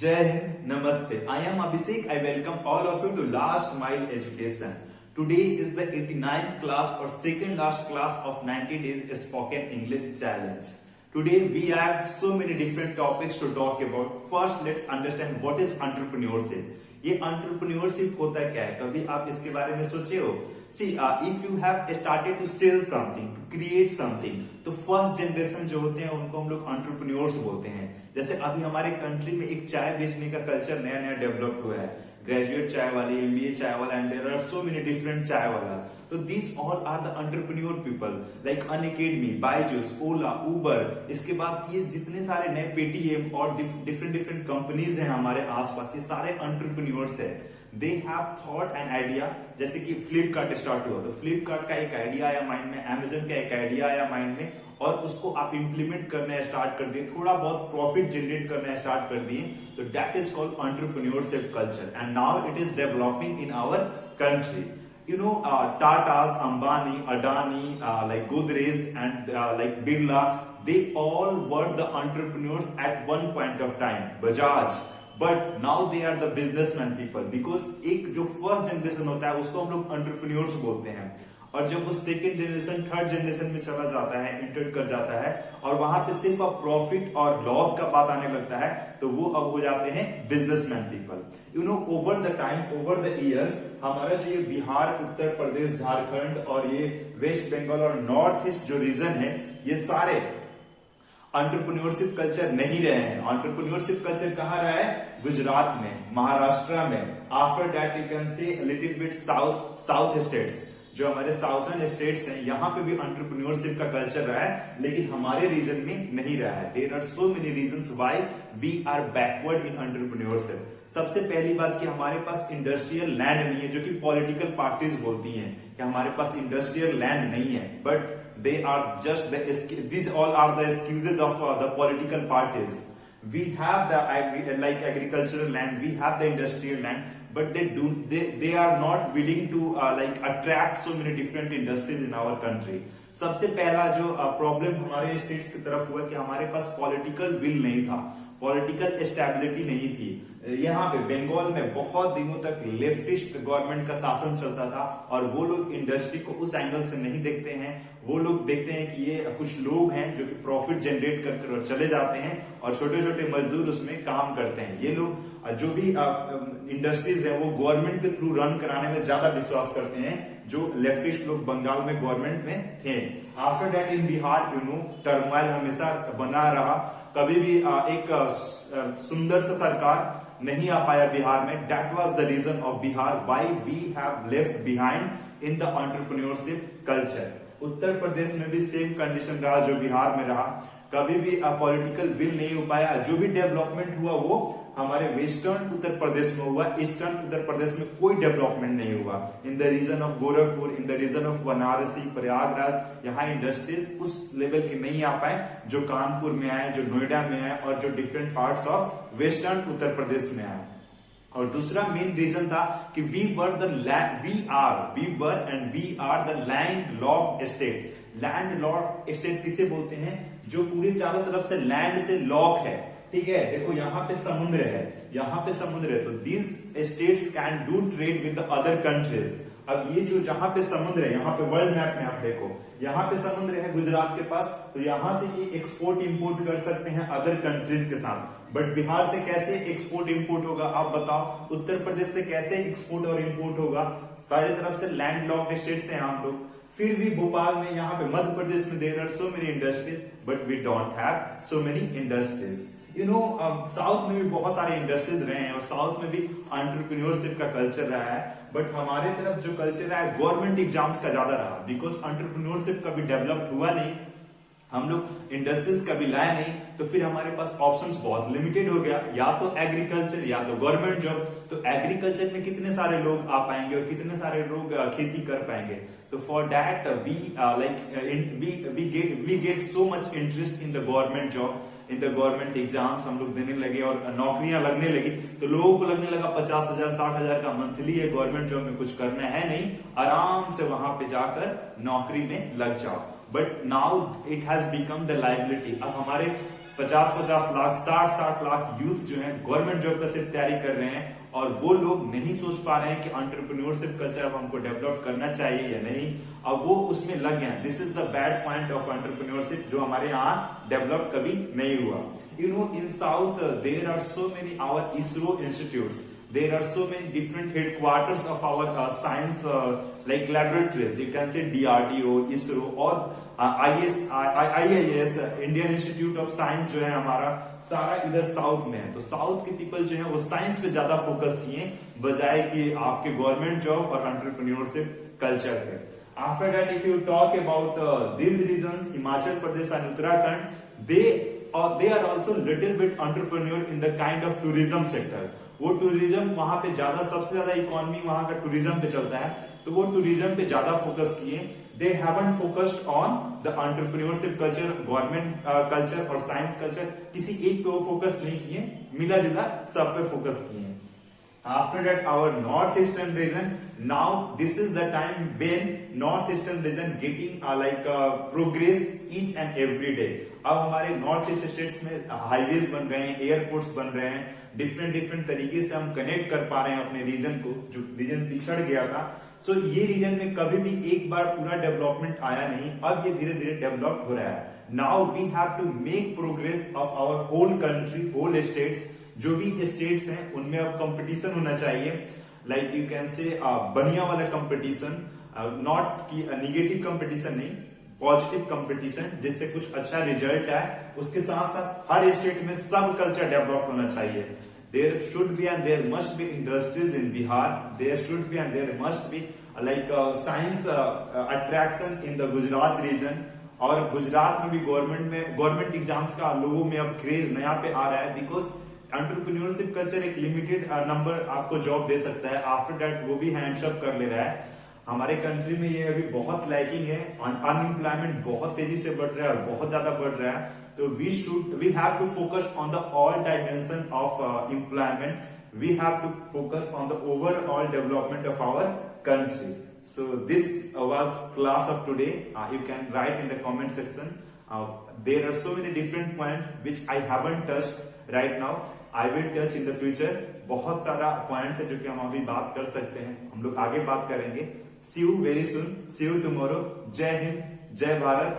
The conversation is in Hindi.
Jai Hind, Namaste. I am Abhishek. I welcome all of you to Last Mile Education. Today is the 89th class or second last class of 90 days spoken English challenge. Today we have so many different topics to talk about. First, let's understand what is entrepreneurship. ये entrepreneurship होता क्या है? कभी आप इसके बारे में सोचे हो? See, if you have started to sell something, to create something, तो फर्स्ट जनरेशन जो होते हैं उनको हम लोग एंटरप्रेन्योर्स बोलते हैं. जैसे अभी हमारे कंट्री में एक चाय बेचने का कल्चर नया नया डेवलप हुआ है. ग्रेजुएट चाय वाले, MBA chai wala, and there are so many different chai wala. तो these all are the entrepreneur people like Unacademy, Byju's, Ola, Uber. इसके बाद ये जितने सारे नए पेटीएम और डिफरेंट डिफरेंट कंपनीज हैं हमारे आसपास, ये सारे एंटरप्रेन्योर्स है. They have thought an idea. जैसे कि फ्लिपकार्ट स्टार्ट हुआ तो फ्लिपकार्ट का एक आइडिया आया माइंड में, अमेजन का एक आइडिया आया माइंड में, और उसको आप इंप्लीमेंट करना स्टार्ट कर दिए, थोड़ा बहुत प्रॉफिट जनरेट करना स्टार्ट कर दिए. तो that is called entrepreneurship culture and now it is developing in our country. You know, Tata's, Ambani, Adani, like Godrej and like Birla, they all were the entrepreneurs at one point of time. Bajaj, but now they are the businessman people because एक जो फर्स्ट जनरेशन होता है उसको हम लोग एंटरप्रेन्योर्स बोलते हैं, और जब वो सेकेंड जनरेशन थर्ड जनरेशन में चला जाता है, एंटर कर जाता है, और वहां पे सिर्फ अब प्रॉफिट और लॉस का बात आने लगता है, तो वो अब हो जाते हैं businessman people. You know, over the time, over the years, हमारा जो ये बिहार, उत्तर प्रदेश, झारखंड और ये वेस्ट बंगाल और नॉर्थ ईस्ट जो रीजन है, ये सारे एंटरप्रेन्योरशिप कल्चर नहीं रहे हैं. एंटरप्रेन्योरशिप कल्चर कहाँ रहा है? गुजरात में, महाराष्ट्र में. After that you can say little bit south states, जो हमारे साउथर्न स्टेट्स हैं, यहाँ पे भी एंटरप्रेन्योरशिप का कल्चर रहा है, लेकिन हमारे रीजन में नहीं रहा है. There are so many reasons why we are backward in entrepreneurship. सबसे पहली बात कि हमारे पास इंडस्ट्रियल लैंड नहीं है, जो कि पॉलिटिकल पार्टीज बोलती हैं कि हमारे पास इंडस्ट्रियल लैंड नहीं है, but they are just these all are the excuses of the political parties. We have the like agricultural land, we have the industrial land, but they are not willing to like attract so many different industries in our country. सबसे पहला जो प्रॉब्लम हमारे स्टेट्स की तरफ हुआ कि हमारे पास पॉलिटिकल विल नहीं था, पॉलिटिकल स्टेबिलिटी नहीं थी. यहाँ पे बंगाल में बहुत दिनों तक लेफ्टिस्ट गवर्नमेंट का शासन चलता था, और वो लोग इंडस्ट्री को उस एंगल से नहीं देखते हैं. वो लोग देखते हैं कि ये कुछ लोग हैं जो कि प्रॉफिट जनरेट करके चले जाते हैं, और छोटे छोटे मजदूर उसमें काम करते हैं. ये लोग जो भी इंडस्ट्रीज है वो गवर्नमेंट के थ्रू रन कराने में ज्यादा विश्वास करते हैं, जो लेफ्टिस्ट लोग बंगाल में गवर्नमेंट में थे. After that in Bihar, you know, turmoil हमेशा बना रहा. कभी भी एक सुंदर सा सरकार नहीं आ पाया बिहार में. That was the reason of Bihar why we have left behind in the entrepreneurship culture. Uttar Pradesh में भी सेम कंडीशन रहा जो बिहार में रहा. कभी भी पॉलिटिकल विल नहीं हो पाया. जो भी डेवलपमेंट हुआ वो हमारे वेस्टर्न उत्तर प्रदेश में हुआ, ईस्टर्न उत्तर प्रदेश में कोई डेवलपमेंट नहीं हुआ. In the reason of Gorakhpur, in the reason of Banarasi, Prayagraj, यहाँ इंडस्ट्रीज उस लेवल के नहीं आ पाए जो कानपुर में आए, जो नोएडा में आए, और जो different parts of western Uttar Pradesh में आए. और दूसरा मेन रीजन था कि we were the land lock state. Land lock state किसे बोलते हैं? जो पूरे चारों तरफ से लैंड से लॉक है. ठीक है, देखो यहाँ पे समुद्र है, यहाँ पे समुद्र है, तो these states can do trade with the other countries. अब ये जो जहां पे समुद्र है, यहाँ पे वर्ल्ड मैप में आप देखो, यहाँ पे समुद्र है गुजरात के पास, तो यहाँ से ये एक्सपोर्ट इंपोर्ट कर सकते हैं अदर कंट्रीज के साथ. बट बिहार से कैसे एक्सपोर्ट इंपोर्ट होगा आप बताओ? उत्तर प्रदेश से कैसे एक्सपोर्ट और इंपोर्ट होगा? सारी तरफ से लैंड लॉक्ड स्टेट्स हैं हम लोग. फिर भी भोपाल में, यहाँ पे मध्य प्रदेश में there are so many industries, but we don't have so many industries. You know, south में भी बहुत सारे इंडस्ट्रीज रहे हैं, और साउथ में भी एंटरप्रेन्योरशिप का कल्चर रहा है, बट हमारे तरफ जो कल्चर रहा है गवर्नमेंट एग्जाम्स का ज्यादा रहा, बिकॉज एंटरप्रेन्योरशिप कभी डेवलप हुआ नहीं, हम लोग इंडस्ट्रीज कभी लाए नहीं, तो फिर हमारे पास ऑप्शंस बहुत लिमिटेड हो गया, या तो एग्रीकल्चर या तो गवर्नमेंट जॉब. तो एग्रीकल्चर में कितने सारे लोग आ पाएंगे और कितने सारे लोग खेती कर पाएंगे? तो for that we get so much interest in the government job, in the government exams हम लोग देने लगे और नौकरियां लगने लगी. तो लोगों को लगने लगा 50,000 60,000 का मंथली है, गवर्नमेंट जॉब में कुछ करना है नहीं, आराम से वहां पे जाकर नौकरी में लग जाओ. But now it has become the liability. अब हमारे 50-50 लाख, 60-60 लाख यूथ जो है गवर्नमेंट जॉब का सिर्फ तैयारी कर रहे हैं, और वो लोग नहीं सोच पा रहे हैं कि एंटरप्रेन्योरशिप कल्चर अब हमको डेवलप करना चाहिए या नहीं, अब वो उसमें लग गए। This is the bad point of entrepreneurship, जो हमारे यहाँ डेवलप कभी नहीं हुआ। You know, in south there are so many our ISRO institutes, there are so many different headquarters of our science like laboratories. You can say DRDO, ISRO और IIS, Indian Institute of Science जो है हमारा, सारा इधर साउथ में है। तो साउथ के पीपल जो है वो साइंस पे ज्यादा फोकस किए बजाय कि आपके गवर्नमेंट जॉब और एंटरप्रेन्योरशिप कल्चर पे। After that, if you talk about these regions, Himachal Pradesh and Uttarakhand, they are also little bit entrepreneur in the kind of tourism sector. वो टूरिज्म वहां पे ज्यादा, सबसे ज्यादा इकोनॉमी वहां का टूरिज्म पे चलता है, तो वो टूरिज्म पे ज्यादा फोकस किए। They haven't focused on the entrepreneurship culture, government culture और साइंस कल्चर, किसी एक पे वो फोकस नहीं किए, मिला जुला सब पे फोकस किए। After that, our northeastern region, now this is the time when northeastern region getting progress each and every day. अब हमारे नॉर्थ ईस्ट स्टेट्स में हाईवेज बन रहे हैं, एयरपोर्ट्स बन रहे हैं, डिफरेंट तरीके से हम कनेक्ट कर पा रहे हैं अपने रीजन को, जो रीजन पिछड़ गया था। सो ये रीजन में कभी भी एक बार पूरा डेवलपमेंट आया नहीं, अब ये धीरे धीरे डेवलप हो रहा है। Now we have to make progress of our whole country, whole states. जो भी स्टेट्स हैं उनमें अब कंपटीशन होना चाहिए, लाइक यू कैन से बढ़िया वाला कंपटीशन, नॉट की निगेटिव कंपटीशन नहीं, पॉजिटिव कंपटीशन, जिससे कुछ अच्छा रिजल्ट आए। उसके साथ साथ हर स्टेट में सब कल्चर डेवलप होना चाहिए। There should be and there must be industries in Bihar, there should be and there must be science attraction in the Gujarat region. और गुजरात में भी गवर्नमेंट एग्जाम्स का लोगों में अब क्रेज नया पे आ रहा है, बिकॉज एंटरप्रेन्योरशिप कल्चर एक लिमिटेड नंबर आपको जॉब दे सकता है, आफ्टर दैट वो भी हैंड्स अप कर ले रहा है। हमारे कंट्री में ये अभी बहुत लैकिंग है, अनएम्प्लॉयमेंट बहुत तेजी से बढ़ रहा है और बहुत ज्यादा बढ़ रहा है। तो we have to focus on the all dimension of employment, we have to focus on the overall development of our country. So this was class of today. You can write in the comment section. There are so many different points which I haven't touched right now. I will touch in the future. बहुत सारा points है जो कि हम अभी बात कर सकते हैं, हम लोग आगे बात करेंगे। See you very soon. See you tomorrow. जय हिंद, जय भारत।